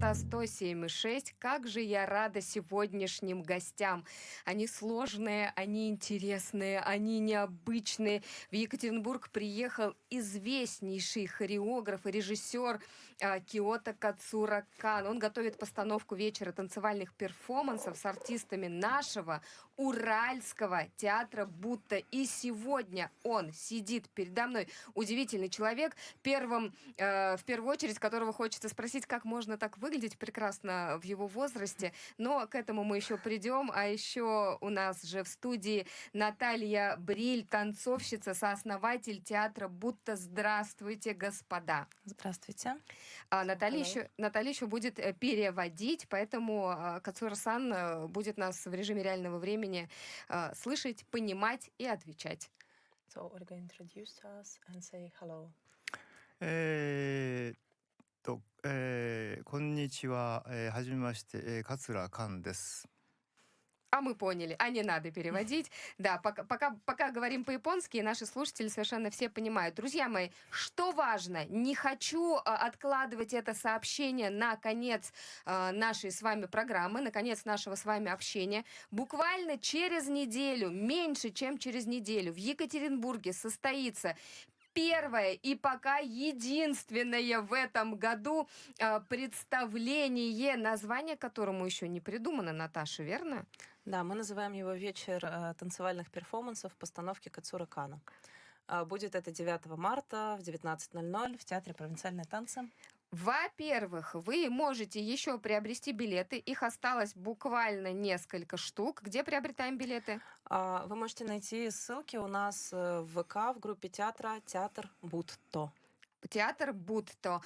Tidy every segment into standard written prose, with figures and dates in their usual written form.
частота 107,6. Как же я рада сегодняшним гостям. Они сложные, они интересные, они необычные. В Екатеринбург приехал известнейший хореограф и режиссер Киото Кацура Кан. Он готовит постановку вечера танцевальных перформансов с артистами нашего Уральского театра Будто. И сегодня он сидит передо мной. Удивительный человек, в первую очередь, которого хочется спросить, как можно так выглядеть прекрасно в его возрасте. Но к этому мы еще придем. А еще у нас же в студии Наталья Бриль, танцовщица, сооснователь театра Будто. Здравствуйте, господа. Здравствуйте. Наталья еще будет переводить, поэтому Кацура-сан будет нас в режиме реального времени слышать, понимать и отвечать. So Olga introduced us and say hello. こんにちは、はじめまして、桂寛です。А мы поняли, а не надо переводить. Да, пока говорим по-японски, и наши слушатели совершенно все понимают. Друзья мои, что важно, не хочу откладывать это сообщение на конец нашей с вами программы, на конец нашего с вами общения. Буквально через неделю, меньше чем через неделю, в Екатеринбурге состоится первое и пока единственное в этом году представление, название которому еще не придумано, Наташа, верно? Да, мы называем его «Вечер танцевальных перформансов» в постановке Кацура Кана. Будет это 9 марта в 19:00 в Театре провинциальные танцы. Во-первых, вы можете еще приобрести билеты. Их осталось буквально несколько штук. Где приобретаем билеты? Вы можете найти ссылки у нас в ВК в группе театра «Театр Будто». Театр Будто.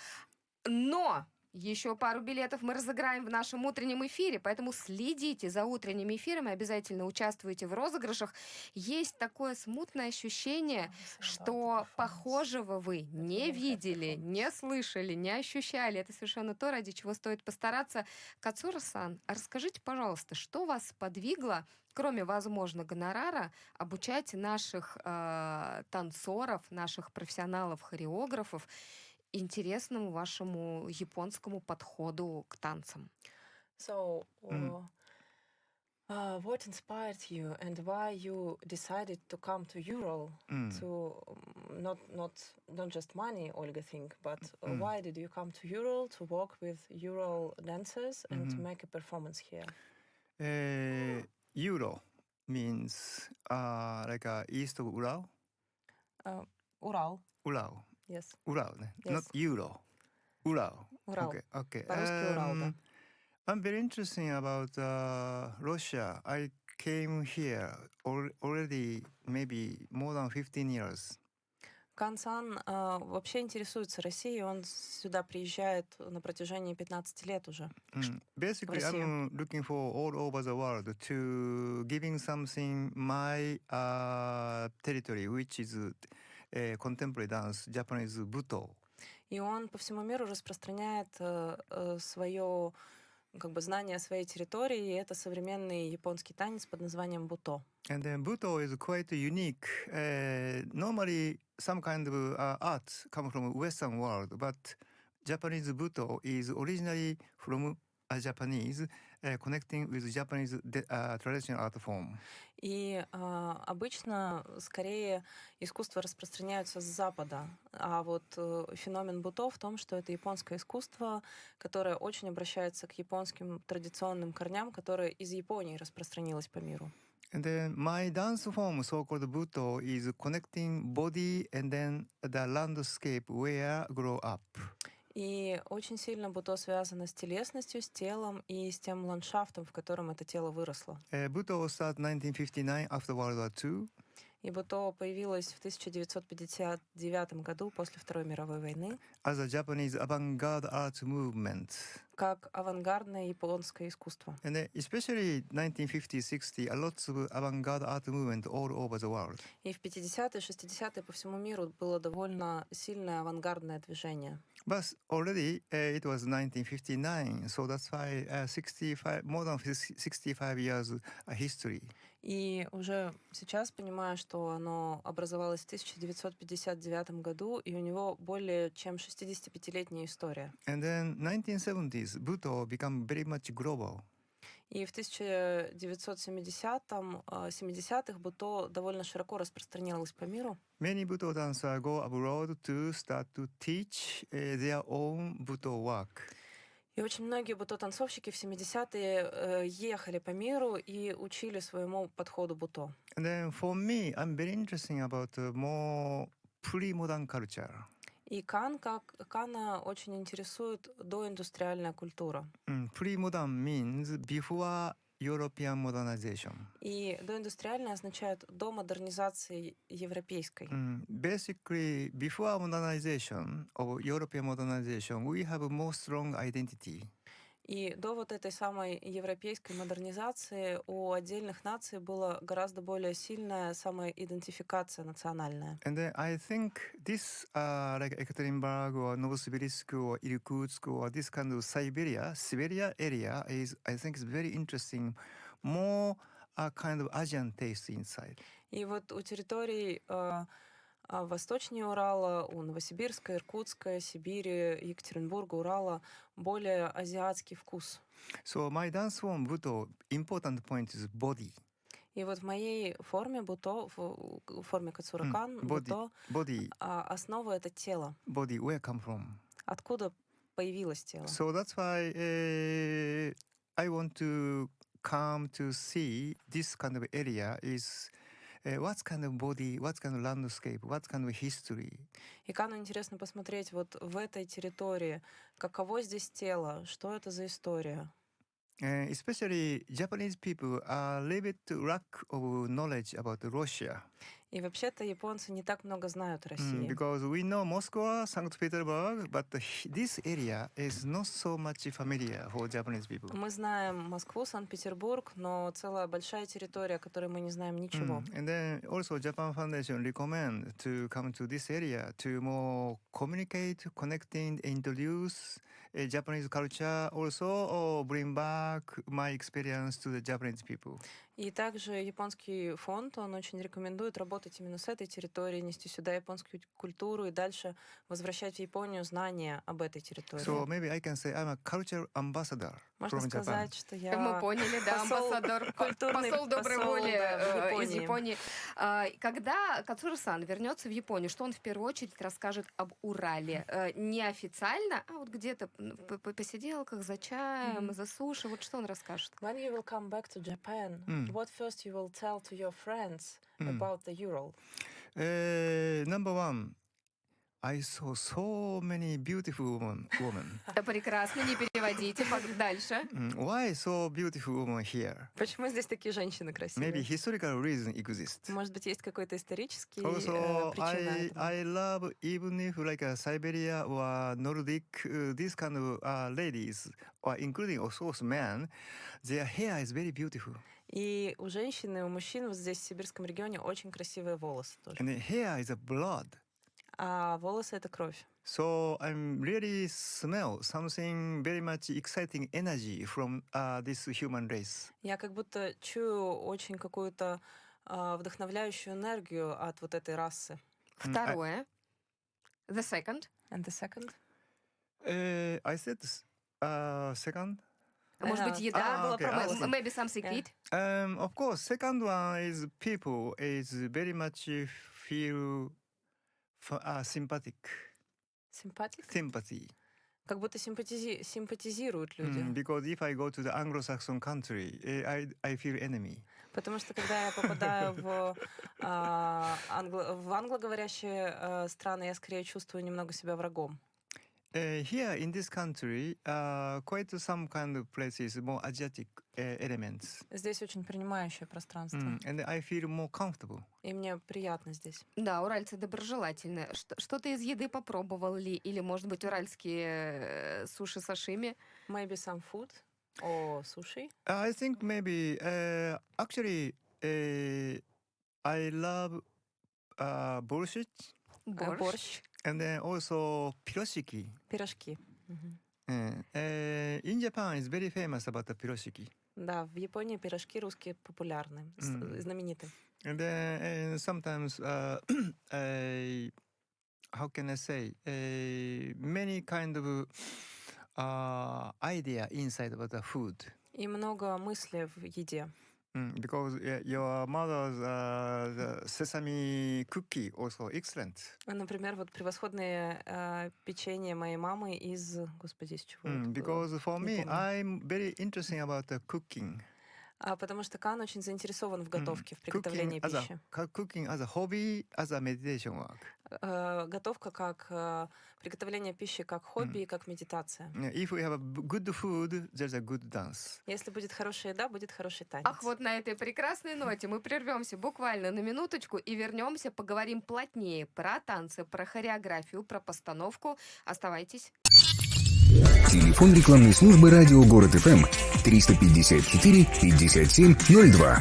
Но еще пару билетов мы разыграем в нашем утреннем эфире, поэтому следите за утренними эфирами, обязательно участвуйте в розыгрышах. Есть такое смутное ощущение, что похожего вы не видели, не слышали, не ощущали. Это совершенно то, ради чего стоит постараться. Кацура-сан, расскажите, пожалуйста, что вас сподвигло, кроме, возможно, гонорара, обучать наших танцоров, наших профессионалов-хореографов интересному вашему японскому подходу к танцам? So, what inspired you and why you decided to come to Ural to not just money, Olga think, but why did you come to Ural to work with Ural dancers and to make a performance here? Euro means like east of Ural. Урал. Ural. Yes. Ural, Yes. not Euro. Ural. Урал. Okay. По-русски Урал, да. I'm very interested about Russia. I came here already maybe more than 15 years. Кан-сан вообще интересуется Россией, он сюда приезжает на протяжении 15 лет уже. Basically, I'm looking for all over the world to giving something my territory, which is contemporary dance, Japanese Buto. И он по всему миру распространяет свое знание о своей территории, и это современный японский танец под названием буто. And then Buto is quite unique. Normally, some kind of art come from Western world, but Japanese Buto is originally from Japanese, connecting with Japanese traditional art form. И обычно скорее искусства распространяются с Запада, а вот феномен буто в том, что это японское искусство, которое очень обращается к японским традиционным корням, которое из Японии распространилось по миру. And then my dance form, so-called Buto, is connecting body and then the landscape where I grow up. И очень сильно буто связано с телесностью, с телом и с тем ландшафтом, в котором это тело выросло. Buto started 1959 after World War II. И буто появилось в 1959 году после Второй мировой войны As a Japanese avant-garde art movement. как авангардное японское искусство. And especially 1950-60, a lot of avant-garde art movement all over the world. И в 50-е, 60-е по всему миру было довольно сильное авангардное движение. But already it was 1959, so that's why 65, more than 65 years history. И уже сейчас понимаю, что оно образовалось в 1959 году, и у него более чем 65-летняя история. And then 1970s, Buto became very much global. И в 1970-х Буто довольно широко распространилось по миру. Many Buto dancers go abroad to start to teach their own Buto work. И очень многие буто-танцовщики в 70-е ехали по миру и учили своему подходу буто. And then for me, I'm very interested about more pre-modern culture. И Кана очень интересует доиндустриальная культура. Pre-modern means before European modernization. И доиндустриальная означает до модернизации европейской. Basically, before modernization of European modernization, we have a more strong identity. И до вот этой самой европейской модернизации у отдельных наций была гораздо более сильная самоидентификация национальная. And then I think this, like Ekaterinburg or Novosibirsk or Irkutsk or this kind of Siberia area is, I think, is very interesting. More a kind of Asian taste inside. И вот у территорий восточнее Урала, у Новосибирска, Иркутска, Сибири, Екатеринбурга, Урала более азиатский вкус. So my dance form Buto, important point is body. И вот в моей форме буто, в форме Кацуракан, буто, Body, основа — это тело. body, where come from? Откуда появилось тело? So that's why I want to come to see this kind of area is what kind of body, what kind of landscape, what kind of history. И Кану интересно посмотреть вот в этой территории, каково здесь тело, что это за история. Especially Japanese people are a little bit lack of knowledge about Russia. И вообще-то японцы не так много знают о России. Because we know Moscow, St. Petersburg, but this area is not so much familiar for Japanese people. Мы знаем Москву, Санкт-Петербург, но целая большая территория, о которой мы не знаем ничего. And then also Japan Foundation recommend to come to this area to more communicate, connecting, introduce Japanese culture, also bring back my experience to the Japanese people. И также японский фонд, он очень рекомендует работать именно с этой территории, нести сюда японскую культуру и дальше возвращать в Японию знания об этой территории. So maybe I can say I'm a culture ambassador Можно from Japan. сказать, что я Мы поняли, да, амбассадор, посол доброй воли из Японии. Когда Кацура-сан вернется в Японию, что он в первую очередь расскажет об Урале? Неофициально, а вот где-то по посиделках, за чаем, за суши, вот что он расскажет? When you will come back to Japan, what first you will tell to your friends about the Ural? Number one, I saw so many beautiful women. Да, прекрасно, не переводите, дальше. Why so beautiful women here? Почему здесь такие женщины Maybe красивые? historical reason exists. Может быть, есть какой-то исторический Also, причина этому? I love even if like Siberia or Nordic, these kind of ladies, or including also men, their hair is very beautiful. И у женщин и у мужчин вот здесь, в сибирском регионе, очень красивые волосы тоже. And the hair is a blood. А волосы — это кровь. So I'm really smell something very much exciting energy from this human race. Я как будто чую очень какую-то вдохновляющую энергию от вот этой расы. Второе. The second. And the second? I said second. Может быть, еда? было промыслом. Maybe something eat? Of course, second one is people is very much feel sympathetic. Симпатик? Sympathy. Как будто симпатизируют люди. Because if I go to the Anglo-Saxon country, I feel enemy. Потому что когда я попадаю в англоговорящие страны, я скорее чувствую немного себя врагом. Here in this country, quite some kind of places more Asiatic elements, Здесь очень принимающее пространство. and I feel more comfortable. И мне приятно здесь. Да, уральцы доброжелательные. Что-то из еды попробовал ли? Или, может быть, уральские суши-сашими? Maybe some food or sushi. I think maybe actually I love borscht Борщ. and then also piroshiki. Пирожки. Мгм. In Japan, it's very famous about the piroshiki. Да, в Японии пирожки русские популярны, знамениты. And then sometimes, how can I say, many kind of idea inside about the food. И много мыслей в еде. Because your mother's the sesame cookie also excellent. Например, вот превосходное печенье моей мамы из... Господи, из чего это было? Because for Не me, помню. I'm very interesting about the cooking. Потому что Кан очень заинтересован в готовке, в Cooking приготовлении пищи. cooking as a hobby, as a meditation work. Готовка как приготовление пищи как хобби и как медитация. If we have a good food, there's a good dance. Если будет хорошая еда, будет хороший танец. Ах, вот на этой прекрасной ноте мы прервемся буквально на минуточку и вернемся, поговорим плотнее про танцы, про хореографию, про постановку. Оставайтесь. Телефон рекламной службы «Радио Город ФМ» 354 57 02.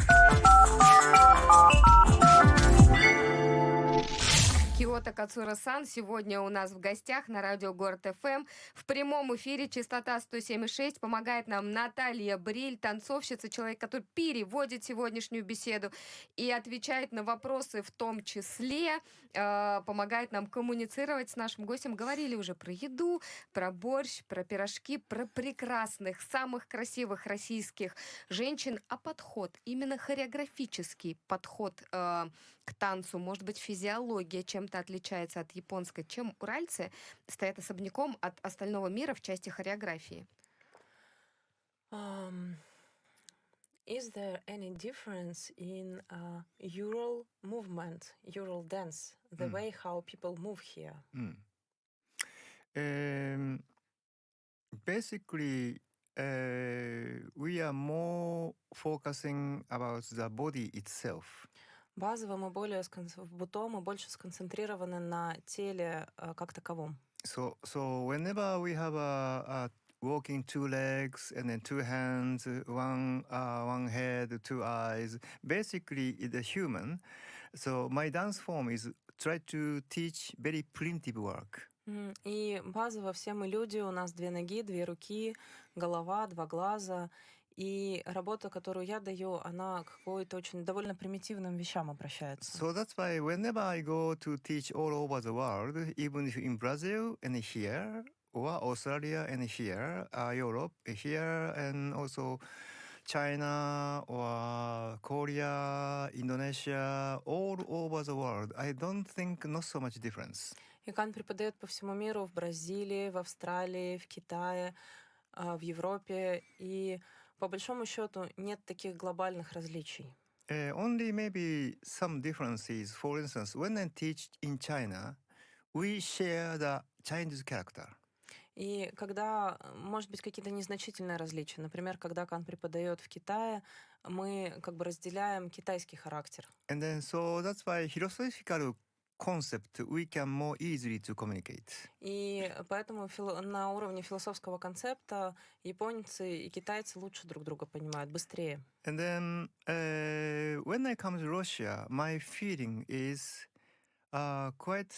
Киото Кацура-сан сегодня у нас в гостях на радио Город ФМ. В прямом эфире частота 107,6 помогает нам Наталья Бриль, танцовщица, человек, который переводит сегодняшнюю беседу и отвечает на вопросы, в том числе помогает нам коммуницировать с нашим гостем. Говорили уже про еду, про борщ, про пирожки, про прекрасных, самых красивых российских женщин. А подход, именно хореографический подход к танцу, может быть, физиология чем-то отличается от японской, чем уральцы стоят особняком от остального мира в части хореографии? Is there any difference in Ural movement, Ural dance, the way how people move here? Basically, we are more focusing about the body itself. Базово мы более в буто мы больше сконцентрированы на теле как таковом. So whenever we have a walking two legs and then two hands, one head, two eyes, basically it's a human. So my dance form is try to teach very primitive work. И базово все мы люди, у нас две ноги, две руки, голова, два глаза. И работа, которую я даю, она к какой-то очень довольно примитивным вещам обращается. So that's why whenever I go to teach all over the world, even if in Brazil and here, or Australia and here, Europe here, and also China or Korea, Indonesia, all over the world, I don't think not so much difference. И Кан преподает по всему миру, в Бразилии, в Австралии, в Китае, в Европе. И по большому счету нет таких глобальных различий. Only maybe some differences. For instance, when I teach in China, we share the Chinese character. И когда, может быть, какие-то незначительные различия, например, когда Кан преподает в Китае, мы как бы разделяем китайский характер. And then so that's why philosophical concept we can more easily to communicate. И поэтому на уровне философского концепта японцы и китайцы лучше друг друга понимают, быстрее. And then when I come to Russia, my feeling is quite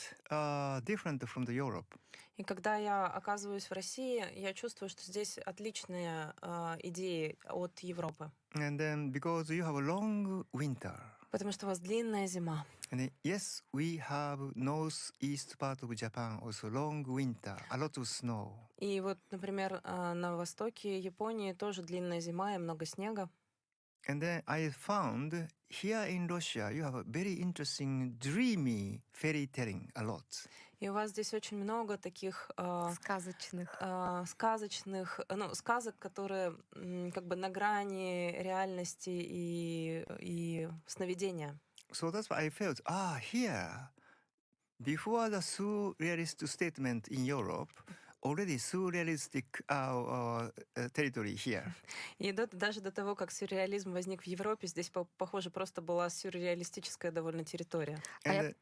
different from the Europe. И когда я оказываюсь в России, я чувствую, что здесь отличные идеи от Европы. And then because you have a long winter. Потому что у вас длинная зима. And then, yes, we have northeast part of Japan also long winter, a lot of snow. И вот, например, на востоке Японии тоже длинная зима и много снега. And then I found here in Russia you have a very interesting dreamy fairy telling a lot. И у вас здесь очень много таких Сказочных. сказочных, сказок, которые как бы на грани реальности и сновидения. So that's why I felt, here, before the surrealist statement in Europe, already surrealistic territory here. И даже до того, как сюрреализм возник в Европе, здесь, похоже, просто была сюрреалистическая довольно территория. А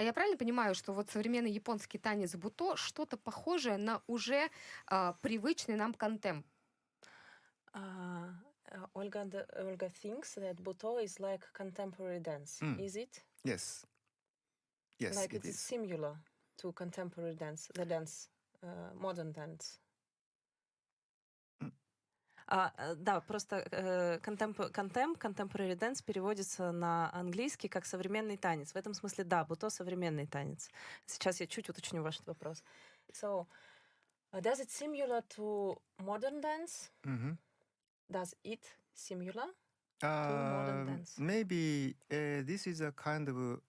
я правильно понимаю, что вот современный японский танец буто что-то похожее на уже привычный нам контемп? Olga thinks that buto is like contemporary dance. Is it? Yes. Yes, like it it is is. similar to contemporary dance, the dance, modern dance. Да, просто contemporary dance переводится на английский как современный танец. В этом смысле, да, буто современный танец. Сейчас я чуть уточню ваш вопрос. So, does it similar to modern dance? Mhm. Does it similar to modern dance? Maybe this is a kind of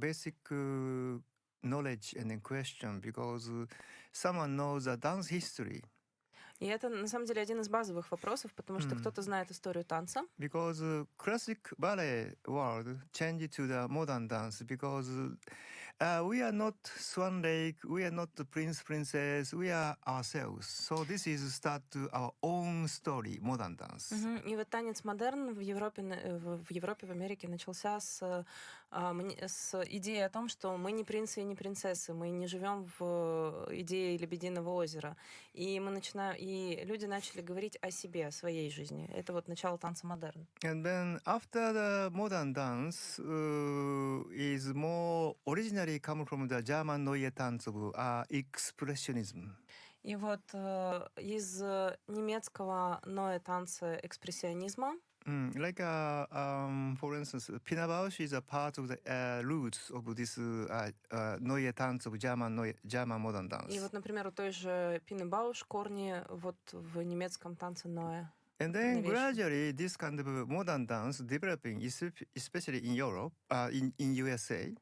basic knowledge and then question because someone knows the dance history. И это, на самом деле, один из базовых вопросов, потому что кто-то знает историю танца. Because classic ballet world changed to the modern dance because we are not Swan Lake, we are not the prince princess, we are ourselves. So this is start to our own story, modern dance. И вот танец модерн в Европе, в Америке начался с идеи о том, что мы не принцы и не принцессы, мы не живем в идее Лебединого озера. И люди начали говорить о себе, о своей жизни. Это вот начало танца модерн. And then after the modern dance is more originally come from the German Neue Tanz of expressionism. И вот из немецкого Neue танца экспрессионизма, Like, for instance, Pina Bausch is a part of the roots of this Neue Tanz of German modern dance. и вот, например, у той же Пины Бауш корни вот в немецком танце Neue. And then Innovation. gradually this kind of modern dance developing, especially in Europe, in USA.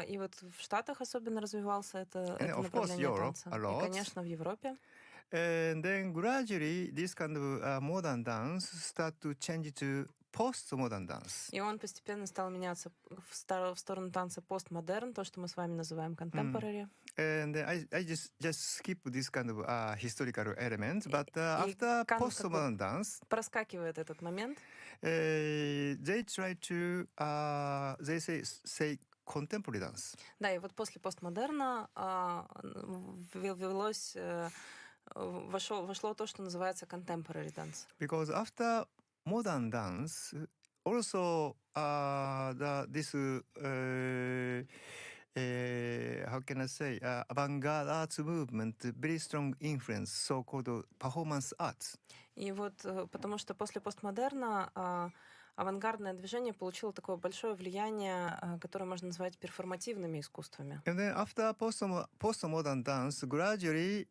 И вот в Штатах особенно развивался это of course, направление Europe танца. a И, lot. конечно, в Европе. And then gradually this kind of modern dance start to change to postmodern dance. И он постепенно стал меняться в сторону танца постмодерн, то, что мы с вами называем contemporary. And I just skip this kind of historical elements, but И after как бы postmodern dance, проскакивает этот момент. they try to they say contemporary dance. Да, и вот после постмодерна вошло то, что называется contemporary dance. Because after modern dance, also this how can I say avant-garde arts movement very strong influence, so-called performance arts. И вот потому что после постмодерна авангардное движение получило такое большое влияние, которое можно назвать перформативными искусствами. And then after postmodern dance, gradually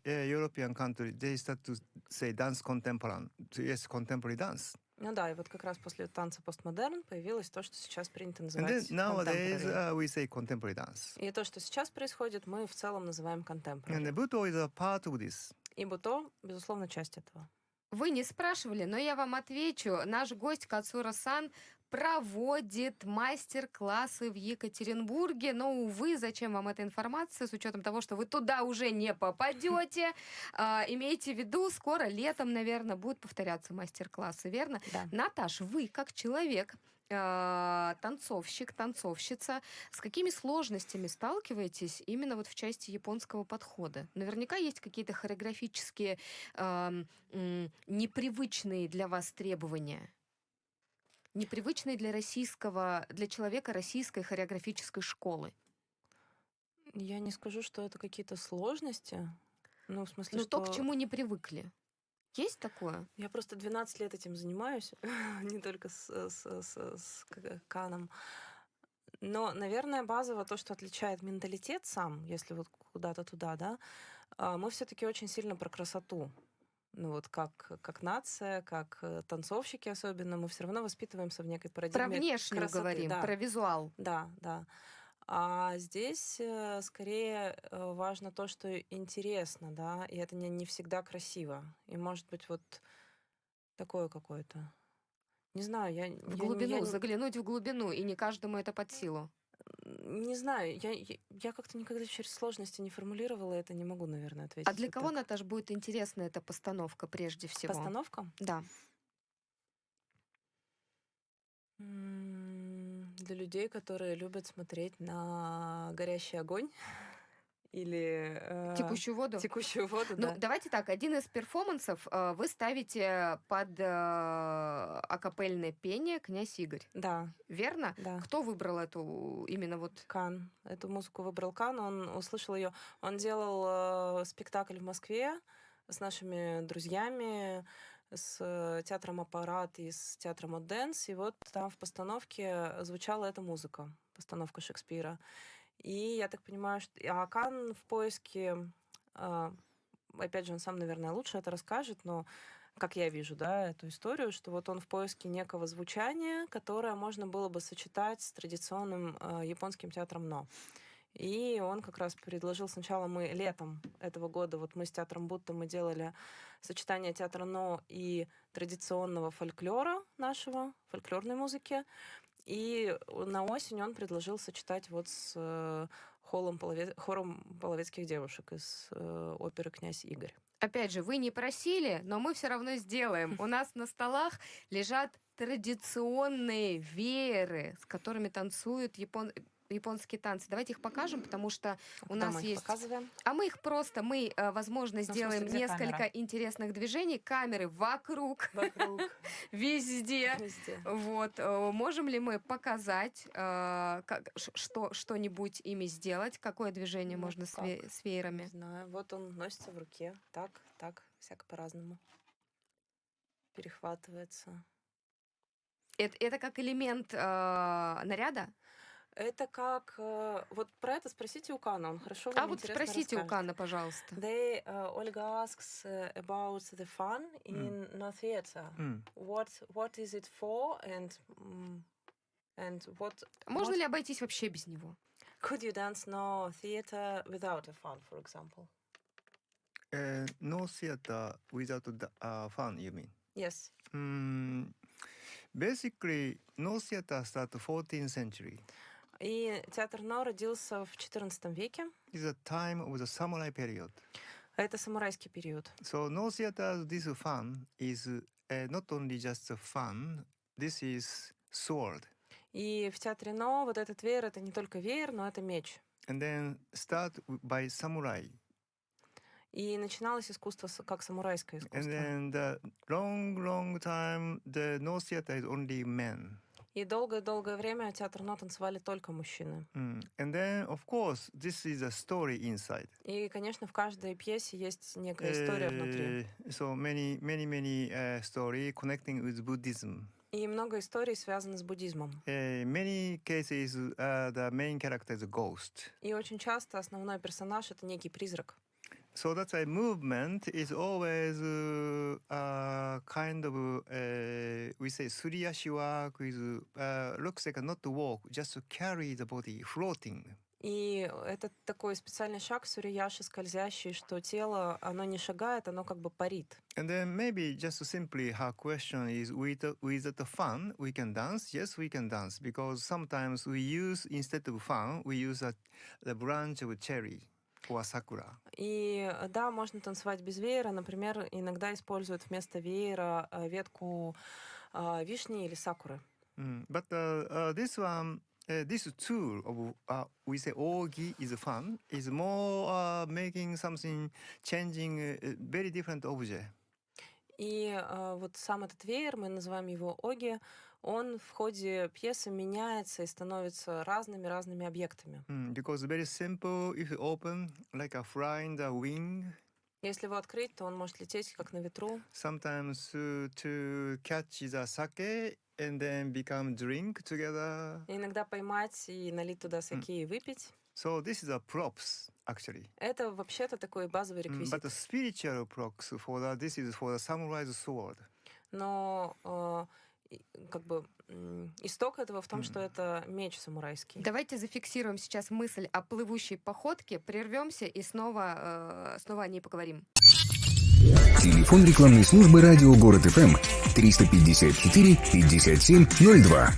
European countries they start to say dance contemporary, yes, contemporary dance. Ну да, и вот как раз после танца постмодерн появилось то, что сейчас принято And называть then nowadays contemporary. we say contemporary dance. И то, что сейчас происходит, мы в целом называем contemporary. And the Buto is a part of this. И буто, безусловно, часть этого. Вы не спрашивали, но я вам отвечу. Наш гость Кацура-сан проводит мастер-классы в Екатеринбурге. Но, увы, зачем вам эта информация, с учетом того, что вы туда уже не попадете. Имейте в виду, скоро летом, наверное, будут повторяться мастер-классы, верно? Да. Наташ, вы как человек, танцовщик, танцовщица, с какими сложностями сталкиваетесь именно вот в части японского подхода? Наверняка есть какие-то хореографические непривычные для вас требования, непривычные для человека российской хореографической школы. Я не скажу, что это какие-то сложности. Ну, в смысле, Но что... то, к чему не привыкли. Есть такое? Я просто 12 лет этим занимаюсь, не только с Каном. Но, наверное, базово то, что отличает менталитет сам, если вот куда-то туда, да, мы все-таки очень сильно про красоту. Ну вот как нация, как танцовщики особенно, мы все равно воспитываемся в некой парадигме Про внешнюю красоты, говорим, да. про визуал. Да, да. А здесь скорее важно то, что интересно, да, и это не всегда красиво. И может быть вот такое какое-то. Не знаю, В глубину, заглянуть в глубину, и не каждому это под силу. не знаю, я как-то никогда через сложности не формулировала это, не могу, наверное, ответить. А для вот кого, так. Наташ, будет интересна эта постановка прежде всего? Постановка? Да. Для людей, которые любят смотреть на горящий огонь или Текущую воду? текущую воду, Ну, да. давайте так, один из перформансов вы ставите под акапельное пение «Князь Игорь». Да, Верно? да. Кто выбрал эту именно вот... Кан. Эту музыку выбрал Кан, он услышал ее. Он делал спектакль в Москве с нашими друзьями, с театром «Аппарат» и с театром «От-Дэнс». И вот там в постановке звучала эта музыка, постановка Шекспира. И я так понимаю, что... А Акан в поиске... Опять же, он сам, наверное, лучше это расскажет, но как я вижу, да, эту историю, что вот он в поиске некого звучания, которое можно было бы сочетать с традиционным японским театром «Но». И он как раз предложил сначала мы летом этого года, вот мы с театром Будто мы делали сочетание театра «Но» и традиционного фольклора нашего, фольклорной музыки. И на осень он предложил сочетать вот с хором половецких девушек из оперы «Князь Игорь». Опять же, вы не просили, но мы все равно сделаем. У нас на столах лежат традиционные вееры, с которыми танцуют японские танцы. Давайте их покажем, потому что у нас Мы их есть... показываем. А мы их просто, возможно, в смысле, сделаем где несколько камера? интересных движений. Камеры вокруг, Вокруг, везде. везде. Вот. Можем ли мы показать что-нибудь ими сделать? Какое движение Ну, можно как? с веерами? Не знаю. Вот он носится в руке. Так, всяко по-разному. Перехватывается. Это как элемент наряда? Это как... Вот про это спросите у Кана, он хорошо А вам вот интересно спросите у расскажет. Канна, пожалуйста. Olga asks about the fun in no theater. What is it for and what Можно ли обойтись вообще без него? could you dance no theater without a fun, for example? No theater without the fun, you mean? Yes. Basically, no theater started 14th century. И театр Но родился в XIV веке. It's a time of the samurai period. Это самурайский период. So no theater, this fun is not only just fun. This is sword. И в театре Но вот этот веер — это не только веер, но это меч. And then start by samurai. И начиналось искусство как самурайское And искусство. then the long time, the no theater is only men. И долгое-долгое время театр Но танцевали только мужчины. And then, of course, this is a story inside. И, конечно, в каждой пьесе есть некая история внутри. So many story connecting with Buddhism. И много историй связано с буддизмом. Many cases, the main character is a ghost. И очень часто основной персонаж — это некий призрак. So that's why movement is always kind of we say suriyashi work with looks like not to walk, just to carry the body floating. И это такой специальный шаг сурияши, скользящий, что тело, оно не шагает, оно как бы парит. And then maybe just simply her question is with the fun we can dance. Yes, we can dance because sometimes we use instead of fun we use the branch of cherry or sakura. И да, можно танцевать без веера. Например, иногда используют вместо веера ветку вишни или сакуры. But this one, this tool of we say ogi is fun is more making something changing very different object. И вот сам этот веер, мы называем его оги, он в ходе пьесы меняется и становится разными объектами. Because very simple, if you open like a flying the wing. Если его открыть, то он может лететь как на ветру. Sometimes to catch the sake and then become drink together. И иногда поймать и налить туда саке и выпить. So this is a props actually. Это вообще-то такой базовый реквизит. But the spiritual props this is for the samurai's sword. Но как бы исток этого в том, что это меч самурайский. Давайте зафиксируем сейчас мысль о плывущей походке, прервемся и снова о ней поговорим. Телефон рекламной службы «Радио Город ФМ» 354 57 02.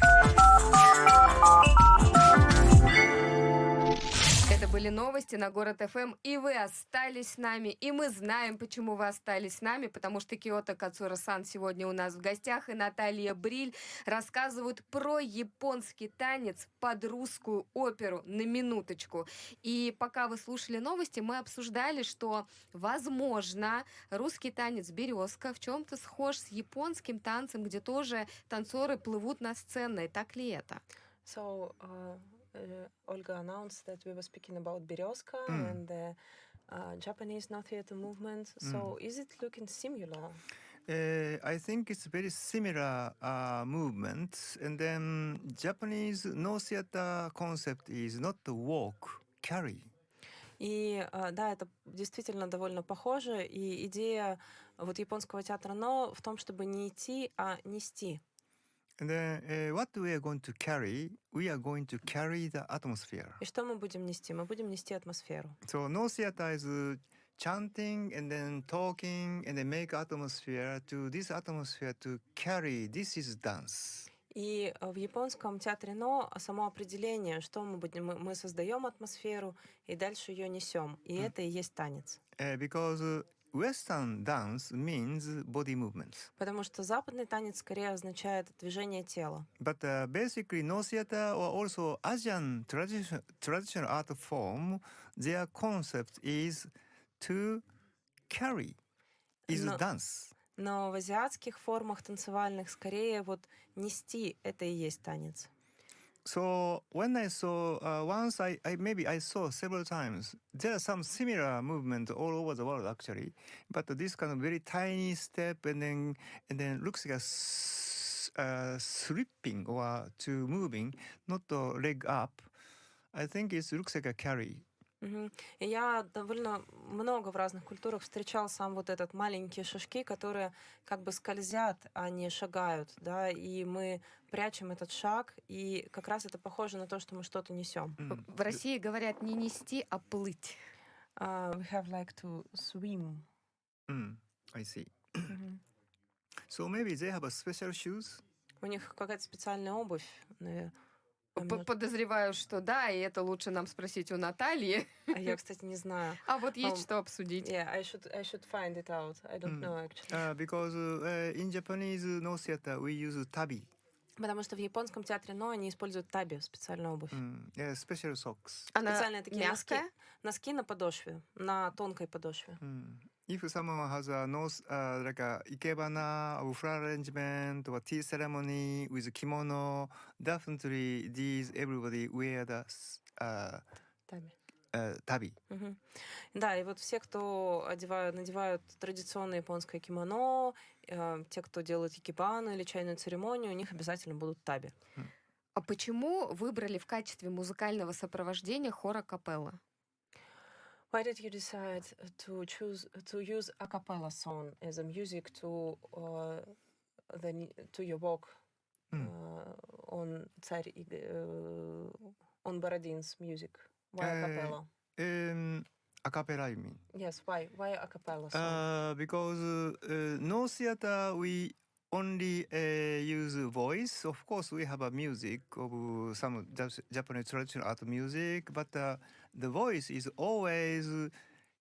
Это были новости на Город ФМ, и вы остались с нами, и мы знаем, почему вы остались с нами, потому что Киото Кацура-сан сегодня у нас в гостях, и Наталья Бриль рассказывают про японский танец под русскую оперу, на минуточку. И пока вы слушали новости, мы обсуждали, что, возможно, русский танец «Березка» в чем-то схож с японским танцем, где тоже танцоры плывут на сцене. Так ли это? So, Olga announced that we were speaking about Berezka, and Japanese no theater movement. So is it looking similar? I think it's very similar movement, and then Japanese no theater concept is not to walk, carry. И да, это действительно довольно похоже. И идея вот японского театра но в том, чтобы не идти, а нести. And then what we are going to carry, we are going to carry the atmosphere. И что мы будем нести? Мы будем нести атмосферу. So no theater is chanting and then talking and then make atmosphere to this atmosphere to carry. This is dance. И в японском театре но само определение, что мы будем, мы создаем атмосферу и дальше ее несем. И это и есть танец. Because Western dance means body movements. Потому что западный танец скорее означает движение тела. But basically, no theater or also Asian traditional art form, their concept is to carry, is Но- dance. Но в азиатских формах танцевальных скорее вот нести это и есть танец. So when I saw once, I maybe I saw several times. There are some similar movement all over the world actually, but this kind of very tiny step and then looks like a slipping or to moving, not the leg up. I think it looks like a carry. Мгм. И я довольно много в разных культурах встречал сам вот этот маленькие шажки, которые как бы скользят, а не шагают, да, и мы прячем этот шаг, и как раз это похоже на то, что мы что-то несем. В России говорят не нести, а плыть. We have like to swim. I see. Мгм. So maybe they have a special shoes. У них какая-то специальная обувь. Подозреваю, что да, и это лучше нам спросить у Натальи. А я, кстати, не знаю. А вот есть что обсудить. Yeah, I should find it out. I don't know actually. Because in Japanese no theater we use tabi, Потому что в японском театре но они используют таби, специальную обувь. special socks. Она Специальные такие носки. мягкая. Носки на подошве, на тонкой подошве. If someone has a nose like a ikebana or flower arrangement or tea ceremony with kimono, definitely these everybody wear the Таби. tabi. Мгм. Да, и вот все, кто надевают традиционное японское кимоно, те, кто делают икебану или чайную церемонию, у них обязательно будут таби. А почему выбрали в качестве музыкального сопровождения хор а-капелла? Why did you decide to use a cappella song as a music to your walk on on Borodin's music? Why a cappella? A cappella, you mean? Yes, why a cappella song? Because no theater we only use voice. Of course, we have a music of some Japanese traditional art music, but the voice is always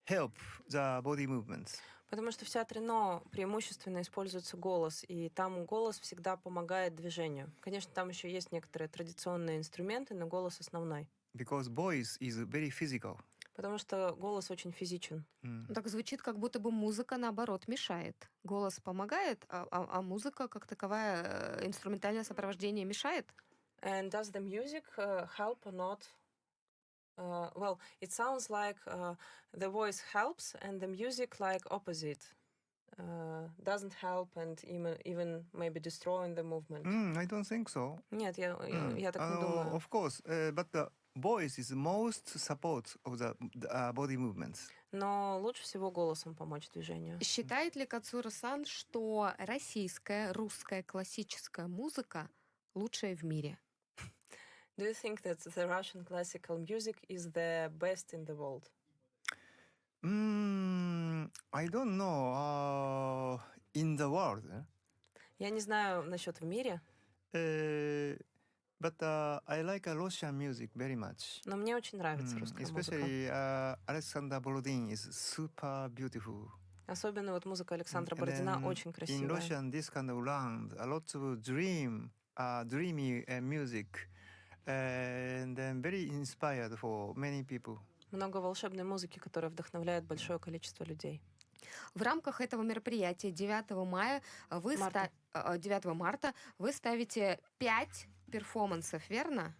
help the body movements. Потому что в театре но преимущественно используется голос, и там голос всегда помогает движению. Конечно, там еще есть некоторые традиционные инструменты, но голос основной. Because voice is very physical. Потому что голос очень физичен. Так звучит, как будто бы музыка, наоборот, мешает. Голос помогает, а музыка, как таковая, инструментальное сопровождение мешает? And does the music help or not? Well, it sounds like the voice helps and the music like opposite. Doesn't help and even maybe destroying the movement. I don't think so. Нет, я так не думаю. Of course, but the voice is most support of the body movements. Но лучше всего голосом помочь движению. Считает ли Кацура-сан, что российская, русская классическая музыка лучшая в мире? Do you think that the Russian classical music is the best in the world? I don't know. In the world. Я не знаю насчет в мире, But I like Russian music very much. но мне очень нравится русская музыка. Especially Alexander Borodin is super beautiful. Особенно вот музыка Александра Бородина очень In красивая. Russian, this kind of land, a lot of dreamy music, and then very inspired for many people. Много волшебной музыки, которая вдохновляет большое количество людей. В рамках этого мероприятия 9 марта вы ставите 5 перформансов, верно?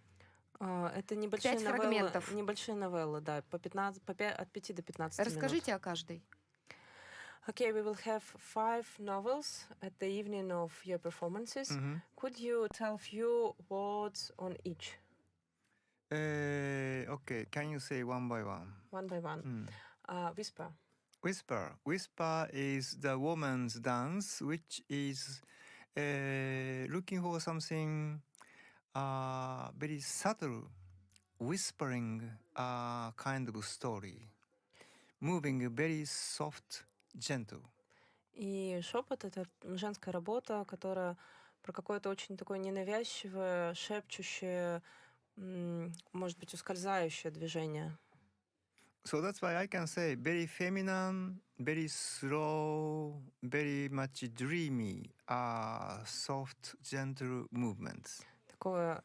Это небольшие 5 новеллы, фрагментов. да, от 5 до 15 минут. Расскажите о каждой. Okay, we will have 5 novels at the evening of your performances. Mhm. Could you tell few words on each, Okay, can you say one by one? one by one? Whisper. Whisper. Whisper is the woman's dance, which is looking for something very subtle, whispering kind of story, moving very soft, gentle. И шепот — это женская работа, которая про какое-то очень такое ненавязчивое, шепчущее, может быть, ускользающее движение. So that's why I can say very feminine, very slow, very much dreamy, soft, gentle movements. Такое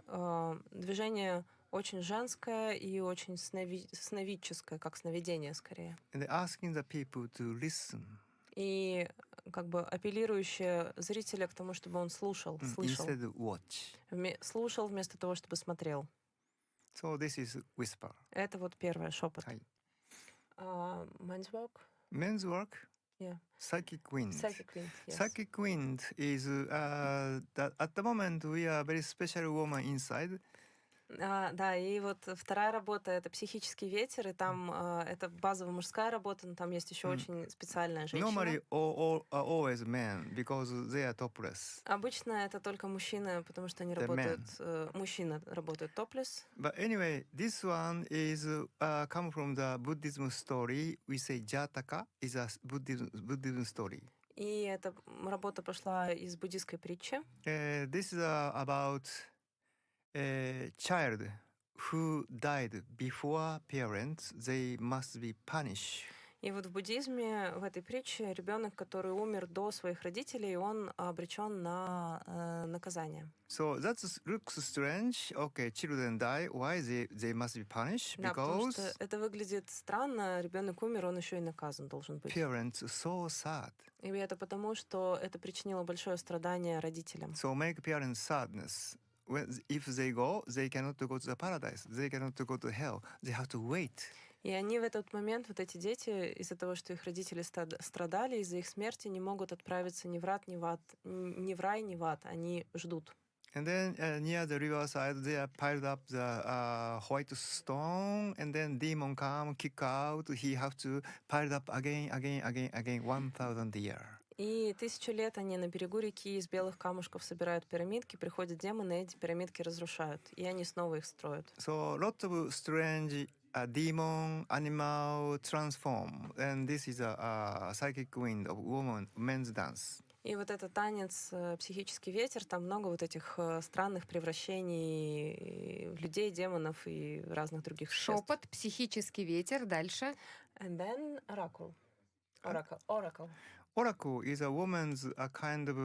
движение очень женское и очень сновидческое, как сновидение скорее. And asking the people to listen И как бы апеллирующее зрителя к тому, чтобы он слушал, слышал. instead of watch. Слушал вместо того, чтобы смотрел. So this is whisper. Это вот первое, шепот. Hi. Men's work? Men's work, Yeah. psychic wind. Psychic wind, yes. Psychic wind is that at the moment we are very special woman inside. Да, и вот вторая работа — это психический ветер, и там это базовая мужская работа, но там есть еще очень специальная женщина. Normally, all are always men because they are topless. Обычно это только мужчины, потому что они The работают, мужчины работают топлес. But anyway, this one is come from the Buddhism story. We say Jataka is a Buddhism story. И эта работа пошла из буддийской притчи. This is about a child who died before parents. They must be punished. И вот в буддизме, в этой притче, ребенок, который умер до своих родителей, он обречен на наказание. So that looks strange. Okay, children die. Why they must be punished? Да, потому Because что это выглядит странно. Ребенок умер, он еще и наказан должен быть. parents so sad. И это потому, что это причинило большое страдание родителям. So make parents sadness. If they go, they cannot go to the paradise. They cannot go to hell. They have to wait. И они в этот момент, вот эти дети, из-за того, что их родители страдали, из-за их смерти не могут отправиться ни в рай, ни в ад. Они ждут. And then near the riverside, they are piled up the white stone, and then demon come, kick out. He have to pile up again, 1,000 years. И 1000 лет они на берегу реки из белых камушков собирают пирамидки, приходят демоны, и эти пирамидки разрушают, и они снова их строят. So lot of strange demon, animal transform, and this is a psychic wind of men's dance. И вот этот танец «Психический ветер», там много вот этих странных превращений в людей, демонов и разных других существ. Шепот, психический ветер. Дальше. And then oracle. Oracle. Oracle is a woman's kind of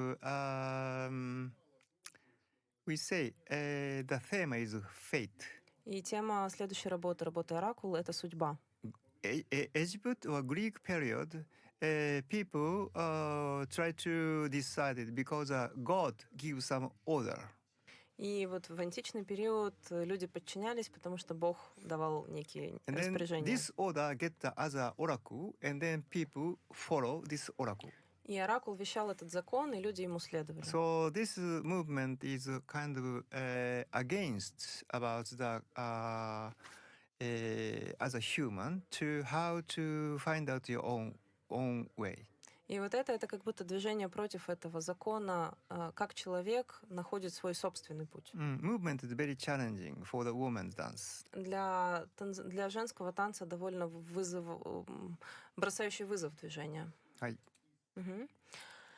we say the theme is fate. И тема следующей работы «Оракул» — это судьба. Egypt or Greek period, people try to decide it because God gives some order. И вот в античный период люди подчинялись, потому что Бог давал некие And then распоряжения. this order get the other oracle, and then people follow this oracle. И оракул вещал этот закон, и люди ему следовали. So this movement is kind of against about the as a human to how to find out your own way. И вот это как будто движение против этого закона, как человек находит свой собственный путь. Movement is very challenging for the woman's dance. Для женского танца довольно бросающий вызов движение. Угу.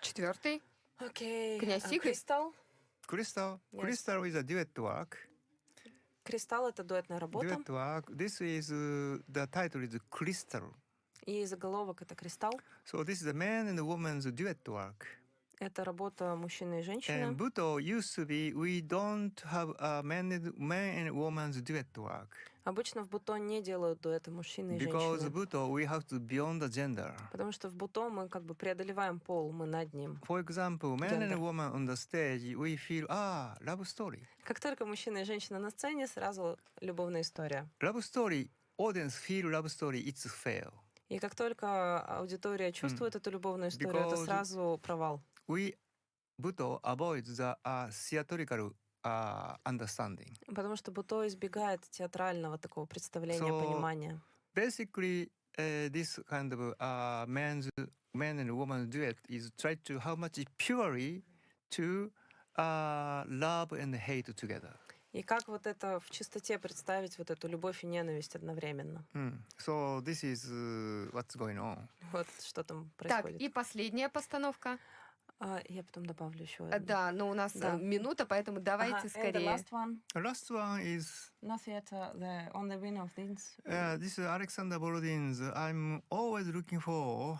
4. Окей. Князь Игорь. Кристалл. Crystal. Yes. Crystal is a duet work. Кристалл — это дуэтная работа. Duet work. This is the title is Crystal. И заголовок — это «Кристалл». So this is the man and the woman's duet work. Это работа мужчины и женщины. And Buddha used to be we don't have men and woman's duet work. Обычно в буто не делают дуэты мужчины и because женщины. Buto we have to beyond the gender. Потому что в буто мы как бы преодолеваем пол, мы над ним. For example, man Gender. and woman on the stage, we feel love story. Как только мужчина и женщина на сцене, сразу любовная история. Love story, audience feel love story, it's fail. И как только аудитория чувствует эту любовную историю, это Because- сразу провал. We Buto avoids the theatrical understanding. Потому что буто избегает театрального такого представления, So- понимания. Basically, this kind of man and woman duet is try to how much purely to love and hate together. И как вот это в чистоте представить вот эту любовь и ненависть одновременно. So this is what's going on. Вот что там Так, происходит. и последняя постановка. Я потом добавлю еще. Да, но у нас Да. минута, поэтому давайте скорее. The last one, The last one is not yet the only winner of this. this is Alexander Borodin's. I'm always looking for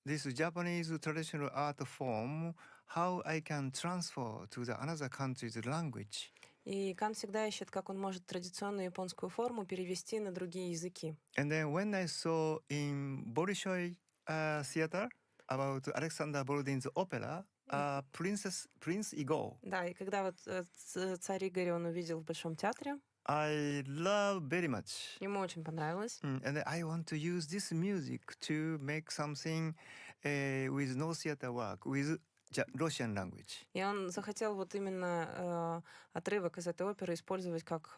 this Japanese traditional art form. How I can transfer to the another country's language. И Кан всегда ищет, как он может традиционную японскую форму перевести на другие языки. And then when I saw in Bolshoi theater about Alexander Borodin's opera, Prince Igor, Да, и когда вот царь Игорь он увидел в Большом театре, I love very much. ему очень понравилось. And I want to use this music to make something with no theater work, with Russian language. И он захотел вот именно отрывок из этой оперы использовать как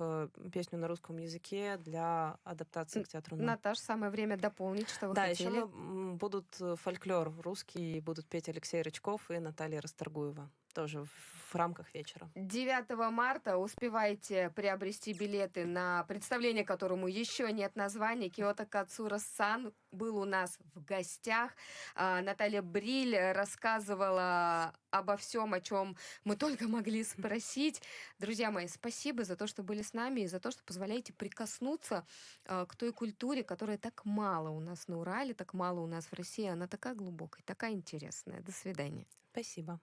песню на русском языке для адаптации к театру. Наташ, самое время дополнить, что вы Да, еще хотели. будут фольклор русский, будут петь Алексей Рычков и Наталья Расторгуева. Тоже в рамках вечера. 9 марта успевайте приобрести билеты на представление, которому еще нет названия. Киото Кацура-сан был у нас в гостях. Наталья Бриль рассказывала обо всем, о чем мы только могли спросить. Друзья мои, спасибо за то, что были с нами и за то, что позволяете прикоснуться к той культуре, которая так мало у нас на Урале, так мало у нас в России. Она такая глубокая, такая интересная. До свидания. Спасибо.